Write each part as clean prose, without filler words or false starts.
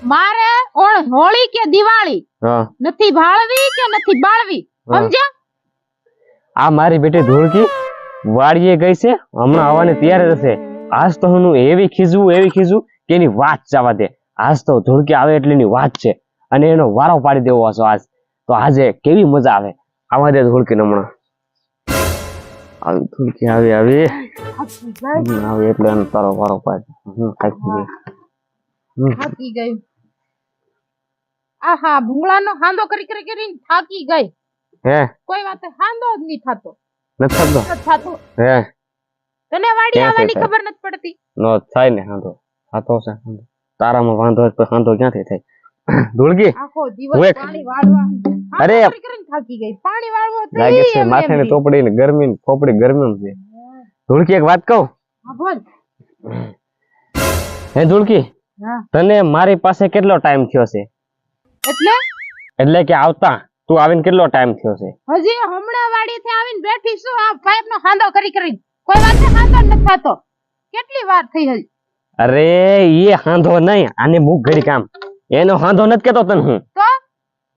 મારે હોળી કે દિવાળી હા નથી ભાળવી કે નથી બાળવી, સમજ્યા? આ મારી બેટી ધૂળકી વાડીએ ગઈ છે, હમણાં આવવાની તૈયાર જ હશે. આજ તો હું એવી ખીજવું કે એની વાત જવા દે. આજ તો ધૂળકી આવે એટલે એની વાત છે અને એનો વારો પાડી દેવો હશે આજ તો. આજે કેવી મજા આવે. આવા દે ધૂળકી હમણાં. ધૂળકી આવી એટલે એનો તારો વારો પાડી. થાકી ગઈ. આહા, ભૂંગળાનો હાંધો કરીને થાકી ગઈ. હે કોઈ વાતે હાંધો જ નહીં થાતો. નથી થાતો. હે તને વાડી ક્યાંથી આવવાની થાય? ખબર નથી પડતી. નો થાય ને હાંધો. થાતો છે હાંધો. તારામાં વાંધો હોય તો હાંધો ક્યાંથી થાય? ધૂળકી આખો દિવસ પાણી વાળવા. અરે કરીને થાકી ગઈ. પાણી વાળવો તો લાગે ઈ છે એમ માથે ને તોપડી ને ગરમી ને ખોપડી ગરમી છે. ધૂળકી એક વાત કહું? હા બોલ. હે ધૂળકી, હા. તને મારી પાસે કેટલો ટાઈમ થયો છે? એટલે કે આવતા તું આવીને કેટલો ટાઈમ થયો છે? હજી હમણાં વાડીથી આવીને બેઠી છું. આ પાઇપ નો હાંધો કરીને કોઈ વાતે હાંધો નથી થાતો. કેટલી વાર થઈ હજી? અરે એ હાંધો નહીં, આને મુક ઘડી કામ. એનો હાંધો નથી કેતો તને હું. તો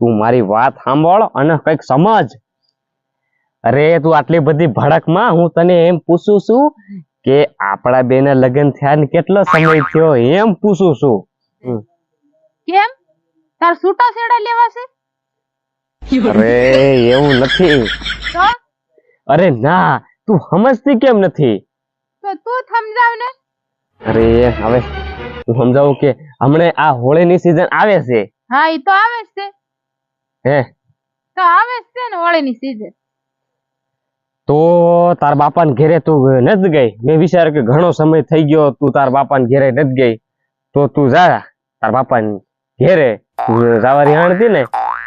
તું મારી વાત સાંભળ અને કઈક સમજ. અરે તું આટલી બધી ભડકમાં હું તને એમ પૂછું છું કે આપણા બેના લગ્ન થયા ને કેટલો સમય થયો એમ પૂછું છું. કેમ તાર છૂટા છેડા લેવા છે? અરે એવું નથી. તો અરે ના, તું સમજતી કેમ નથી? તો તું સમજાવ ને. અરે હવે હું સમજાવું કે હમણે આ હોળીની સીઝન આવે છે. હા ઈ તો આવે જ છે. હે તો આવે જ છે ને હોળીની સીઝન. તો તાર બાપાને ઘેરે તું નથી ગઈ? મેં વિચાર્યું કે ઘણો સમય થઈ ગયો તું તાર બાપાને ઘેરે નથી ગઈ, તો તું જા તાર બાપાને ઘેરે. તું જવા રિહાણ હતી ને,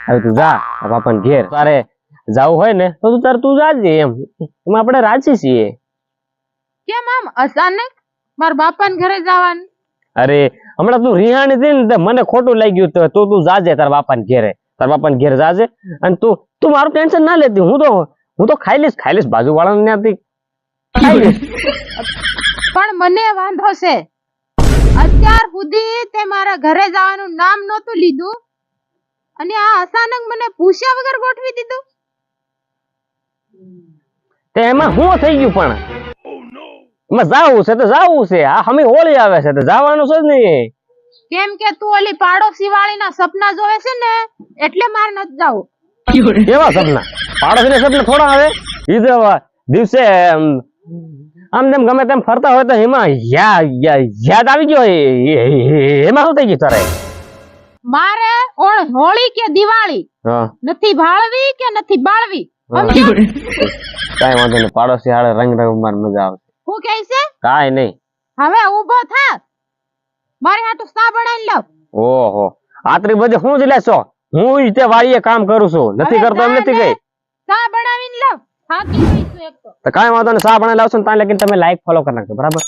હવે તું જા તાર બાપાને ઘેર. તારે જાવું હોય ને તો તું જાજે એમ. એમાં આપણે રાજી છીએ. કેમ આમ અચાનક મારા બાપાને ઘરે જવાનું? અરે હમણાં તું રિહાણી હતી ને મને ખોટું લાગ્યું તો તું જાજે તાર બાપાને ઘેરે. તાર બાપાને ઘેર જાજે અને તું મારું ટેન્શન ના લેતી. હું તો ખાઈ લઈશ બાજુ વાળાને ત્યાંથી ખાઈ લઈશ. પણ મને વાંધો છે. અત્યાર સુધી તે મારા ઘરે જવાનું નામ નહોતું લીધું અને આ અચાનક મને પૂછ્યા વગર ગોઠવી દીધું. તે એમાં શું થઈ ગયું? પણ એમાં જાવું છે તો જાવું છે. આ હમી હોળી આવે છે તો જવાનું છે જ નહીં. કેમ કે તું ઓલી પાડોશી વાળીના સપના જોવે છે ને એટલે મારે નથી જાવું. કેવા સપના? પાડોશીના સપના થોડા આવે? ઈ તો દિવસે આમ તેમ ગમે તેમ ફરતા હોય તો એમાં યાદ આવી ગયો. એમાં શું થઈ ગયું તારે? મારે હોળી કે દિવાળી નથી ભાળવી કે નથી બાળવી, સમજ્યો? કાઈ વાંધો નહીં. પાડોશી હારે રંગ રંગમાં મજા આવે. હું કહે છે? કાઈ નહીં. હવે ઊભો થા. મારે હાટુ ચા બનાવી લાવ. ઓહો, આટલી બધી હું જ લેશો? હું તે વાડીએ કામ કરું છું, નથી કરતો એમ નથી ગઈ. ચા બનાવીને લાવ. થાકી ગઈ છું એક તો. કાઈ વાંધો નહીં, ચા બનાવી લાવશો ને ત્યાં લગીને તમે લાઈક ફોલો કરી નાખજો, બરાબર?